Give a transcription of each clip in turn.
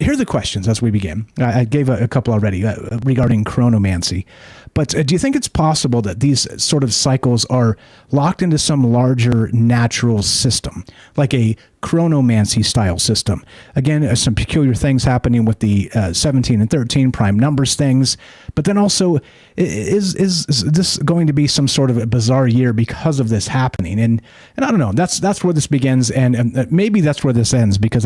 here are the questions as we begin. I gave a couple already regarding chronomancy. But do you think it's possible that these sort of cycles are locked into some larger natural system, like a chronomancy style system? Again, some peculiar things happening with the 17 and 13 prime numbers things. But then also, is this going to be some sort of a bizarre year because of this happening? And I don't know. That's where this begins, and maybe that's where this ends, because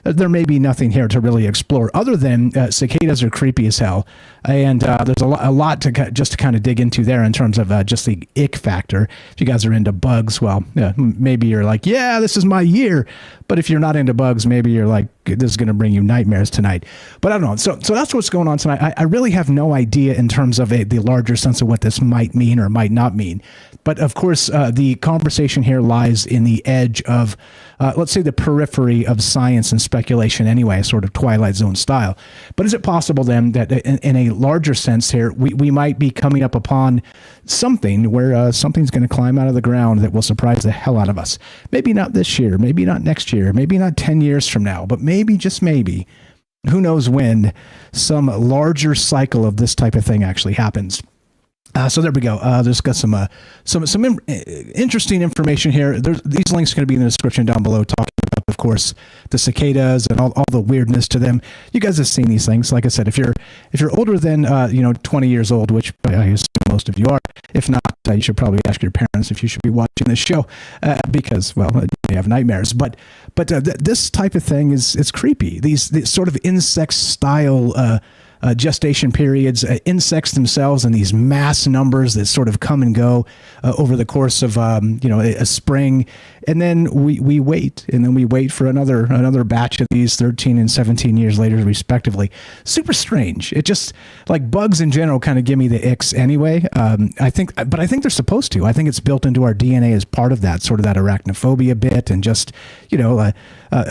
there may be nothing here to really explore other than cicadas are creepy as hell, and there's a lot to kind of dig into there in terms of just the ick factor. If you guys are into bugs, well, maybe you're like, yeah, this is my year. But if you're not into bugs, maybe you're like, this is going to bring you nightmares tonight. But I don't know. So that's what's going on tonight. I really have no idea in terms of the larger sense of what this might mean or might not mean. But of course, the conversation here lies in the edge of, let's say, the periphery of science and speculation anyway, sort of Twilight Zone style. But is it possible then that in a larger sense here, we might be coming up upon something where something's going to climb out of the ground that will surprise the hell out of us? Maybe not this year, maybe not next year, maybe not 10 years from now, but maybe, just maybe, who knows when, some larger cycle of this type of thing actually happens. So there we go. There's got some interesting information here. These links are going to be in the description down below, talking about, of course, the cicadas and all the weirdness to them. You guys have seen these things. Like I said, if you're older than 20 years old, which I assume most of you are, if not, you should probably ask your parents if you should be watching this show, because, well, you may have nightmares. But this type of thing is creepy. These sort of insect style gestation periods, insects themselves, and these mass numbers that sort of come and go over the course of a spring, and then we wait, and then we wait for another batch of these 13 and 17 years later, respectively. Super strange. It just, like, bugs in general kind of give me the icks anyway. I think they're supposed to. I think it's built into our DNA as part of that sort of that arachnophobia bit, and just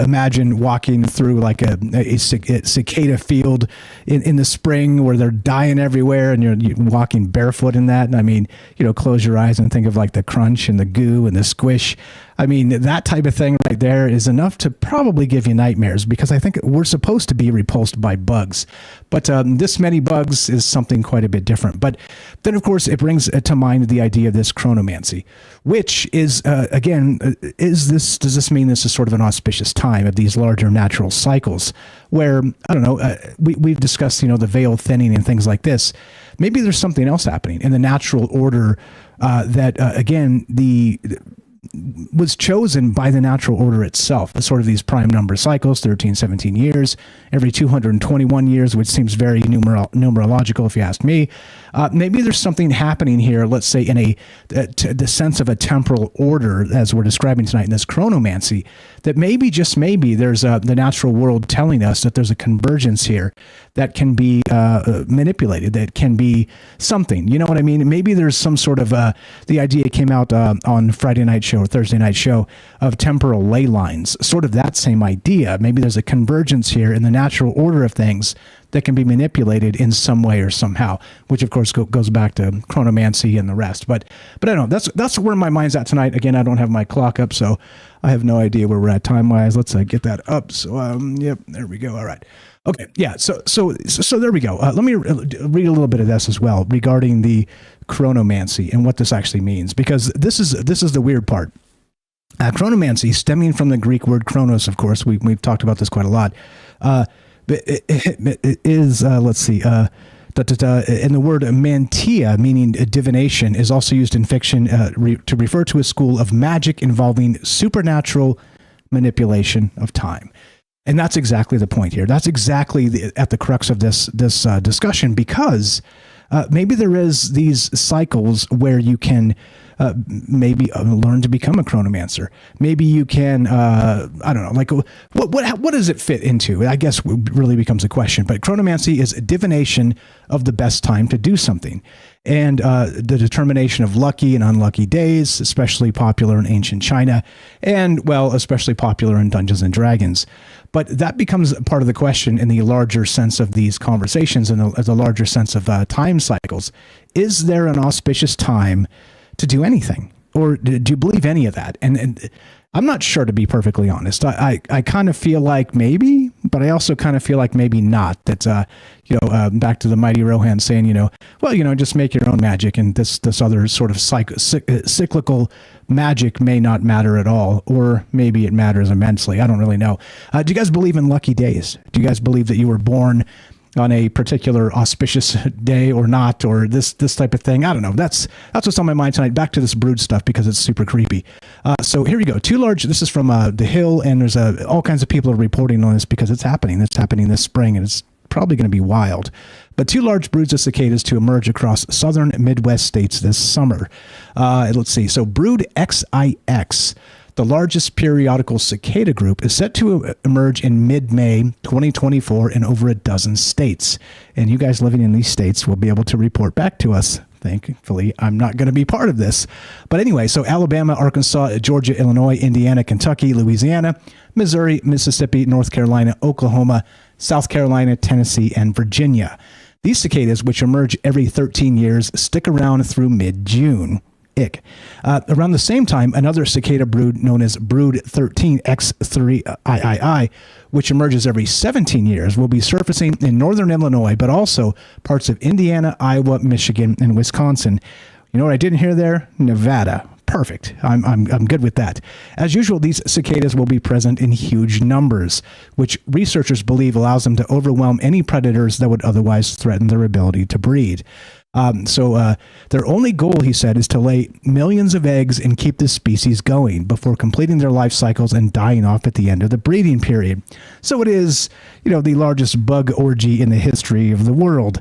imagine walking through like a cicada field in the spring where they're dying everywhere, and you're walking barefoot in that. And I mean, close your eyes and think of like the crunch and the goo and the squish. I mean, that type of thing right there is enough to probably give you nightmares, because I think we're supposed to be repulsed by bugs. But this many bugs is something quite a bit different. But then, of course, it brings to mind the idea of this chronomancy, which is, again, does this mean this is sort of an auspicious time of these larger natural cycles where, I don't know, we've discussed, the veil thinning and things like this. Maybe there's something else happening in the natural order that, again, was chosen by the natural order itself, sort of these prime number cycles, 13, 17 years, every 221 years, which seems very numerological if you ask me. Maybe there's something happening here, let's say in the sense of a temporal order, as we're describing tonight in this chronomancy, that maybe, just maybe, there's the natural world telling us that there's a convergence here that can be manipulated, that can be something. You know what I mean? Maybe there's some sort of, the idea came out on Friday night show or Thursday night show of temporal ley lines, sort of that same idea. Maybe there's a convergence here in the natural order of things that can be manipulated in some way or somehow, which of course goes back to chronomancy and the rest. But I don't know. That's where my mind's at tonight. Again, I don't have my clock up, so I have no idea where we're at time wise. Let's get that up. So yep, there we go. All right. Okay. Yeah. So there we go. Let me read a little bit of this as well regarding the chronomancy and what this actually means, because this is the weird part. Chronomancy, stemming from the Greek word chronos, of course, we've talked about this quite a lot. It is, let's see, and the word mantia, meaning divination, is also used in fiction to refer to a school of magic involving supernatural manipulation of time. And that's exactly the point here. That's exactly at the crux of this discussion, because maybe there is these cycles where you can maybe learn to become a chronomancer. Maybe you can, I don't know, like what does it fit into? I guess really becomes a question. But chronomancy is a divination of the best time to do something, and the determination of lucky and unlucky days, especially popular in ancient China, and, well, especially popular in Dungeons and Dragons. But that becomes part of the question in the larger sense of these conversations and the larger sense of time cycles. Is there an auspicious time to do anything? Or do you believe any of that? And I'm not sure, to be perfectly honest. I kind of feel like maybe but I also kind of feel like maybe not. That back to the mighty Rohan saying, just make your own magic, and this other sort of cyclical magic may not matter at all, or maybe it matters immensely. I don't really know. Do you guys believe in lucky days? Do you guys believe that you were born on a particular auspicious day or not, or this type of thing? I don't know. That's what's on my mind tonight. Back to this brood stuff because it's super creepy. So here we go. This is from The Hill, and there's all kinds of people are reporting on this because it's happening. It's happening this spring, and it's probably going to be wild. But 2 large broods of cicadas to emerge across southern Midwest states this summer. Let's see. So brood XIX, the largest periodical cicada group, is set to emerge in mid-May 2024 in over a dozen states. And you guys living in these states will be able to report back to us. Thankfully, I'm not going to be part of this. But anyway, so Alabama, Arkansas, Georgia, Illinois, Indiana, Kentucky, Louisiana, Missouri, Mississippi, North Carolina, Oklahoma, South Carolina, Tennessee, and Virginia. These cicadas, which emerge every 13 years, stick around through mid-June. Ick. Around the same time, another cicada brood known as Brood 13X3II, which emerges every 17 years, will be surfacing in northern Illinois, but also parts of Indiana, Iowa, Michigan, and Wisconsin. You know what I didn't hear there? Nevada. Perfect. I'm good with that. As usual, these cicadas will be present in huge numbers, which researchers believe allows them to overwhelm any predators that would otherwise threaten their ability to breed. So their only goal, he said, is to lay millions of eggs and keep this species going before completing their life cycles and dying off at the end of the breeding period. So it is, the largest bug orgy in the history of the world.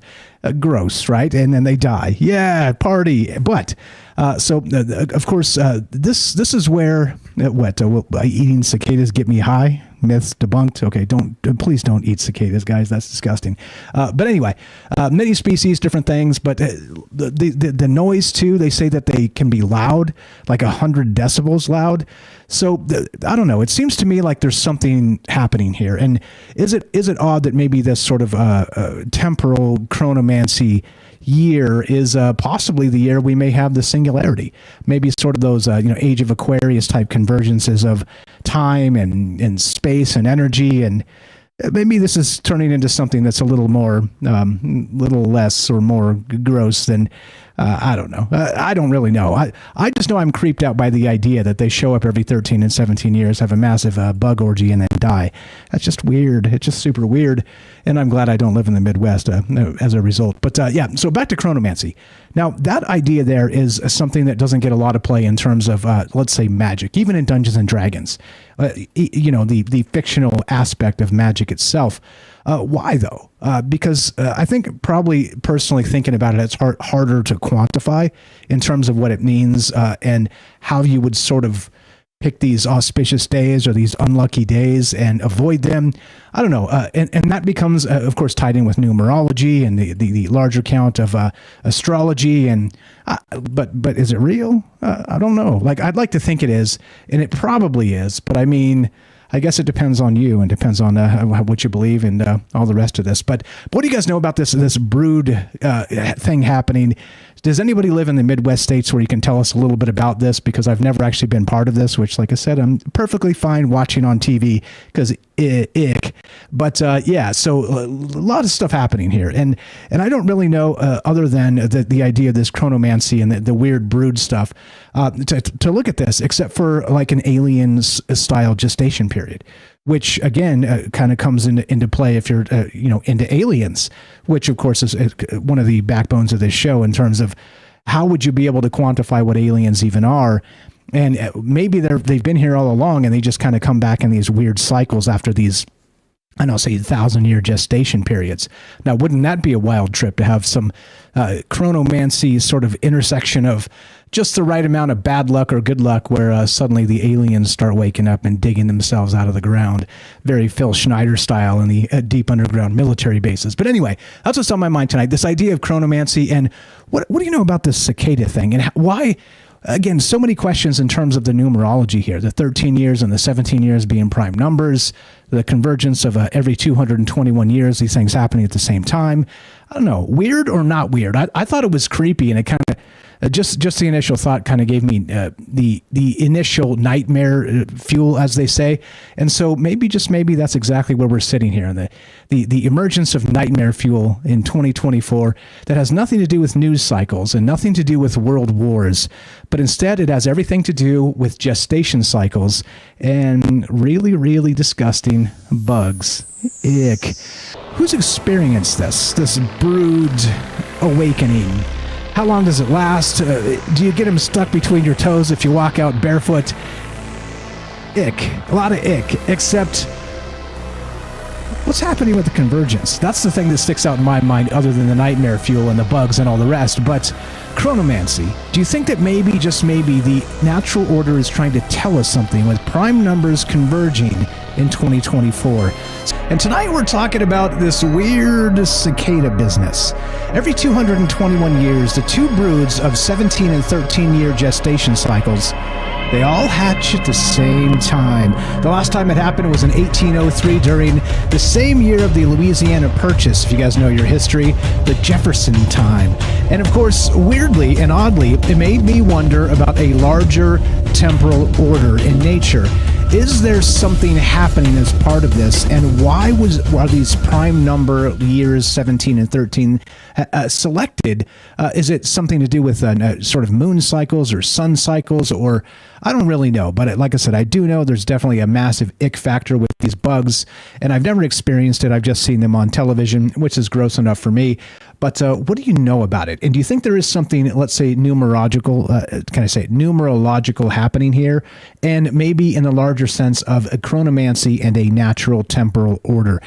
Gross, right? And then they die. Yeah, party. But of course, this is where eating cicadas get me high. Myths debunked. Okay, please don't eat cicadas, guys. That's disgusting. But anyway, many species, different things. But the noise too. They say that they can be loud, like 100 decibels loud. So I don't know. It seems to me like there's something happening here. And is it odd that maybe this sort of temporal chronomancy year is possibly the year we may have the singularity? Maybe sort of those Age of Aquarius type convergences of time and space and energy, and maybe this is turning into something that's a little more, little less or more gross than. I don't know. I don't really know. I just know I'm creeped out by the idea that they show up every 13 and 17 years, have a massive bug orgy, and then die. That's just weird. It's just super weird. And I'm glad I don't live in the Midwest as a result. But so back to chronomancy. Now, that idea there is something that doesn't get a lot of play in terms of, let's say, magic, even in Dungeons and Dragons. The fictional aspect of magic itself. Why though? Because I think probably personally thinking about it, it's harder to quantify in terms of what it means and how you would sort of pick these auspicious days or these unlucky days and avoid them. I don't know. And that becomes, of course, tied in with numerology and the larger count of astrology. And but is it real? I don't know. Like, I'd like to think it is, and it probably is. But I mean, I guess it depends on you and depends on what you believe and all the rest of this. But what do you guys know about this brood thing happening? Does anybody live in the Midwest states where you can tell us a little bit about this? Because I've never actually been part of this, which, like I said, I'm perfectly fine watching on TV because ick. But so a lot of stuff happening here. And I don't really know other than the idea of this chronomancy and the weird brood stuff to look at this, except for like an alien style gestation period, which again kind of comes into play if you're into aliens, which of course is one of the backbones of this show in terms of how would you be able to quantify what aliens even are. And maybe they've been here all along and they just kind of come back in these weird cycles after these, I don't say 1,000-year gestation periods. Now, wouldn't that be a wild trip to have some chronomancy sort of intersection of just the right amount of bad luck or good luck where suddenly the aliens start waking up and digging themselves out of the ground, very Phil Schneider style in the deep underground military bases. But anyway, that's what's on my mind tonight, this idea of chronomancy. And what do you know about this cicada thing and why? Again, so many questions in terms of the numerology here, the 13 years and the 17 years being prime numbers, the convergence of every 221 years, these things happening at the same time. I don't know, weird or not weird? I thought it was creepy, and it kind of Just the initial thought kind of gave me the initial nightmare fuel, as they say. And so maybe, just maybe, that's exactly where we're sitting here, in the emergence of nightmare fuel in 2024 that has nothing to do with news cycles and nothing to do with world wars, but instead it has everything to do with gestation cycles and really, really disgusting bugs. Ick. Who's experienced this brood awakening? How long does it last? Do you get them stuck between your toes if you walk out barefoot? Ick. A lot of ick. Except, what's happening with the convergence? That's the thing that sticks out in my mind, other than the nightmare fuel and the bugs and all the rest. But chronomancy, do you think that maybe, just maybe, the natural order is trying to tell us something with prime numbers converging in 2024? And tonight we're talking about this weird cicada business. Every 221 years, the two broods of 17 and 13-year gestation cycles, they all hatch at the same time. The last time it happened was in 1803 during the same year of the Louisiana Purchase, if you guys know your history, the Jefferson time. And of course, weirdly and oddly, it made me wonder about a larger temporal order in nature. Is there something happening as part of this, and why are these prime number years 17 and 13 selected? Is it something to do with sort of moon cycles or sun cycles, or I don't really know, but like I said, I do know there's definitely a massive ick factor with these bugs, and I've never experienced it. I've just seen them on television, which is gross enough for me. But what do you know about it? And do you think there is something, let's say, numerological happening here? And maybe in a larger sense of a chronomancy and a natural temporal order?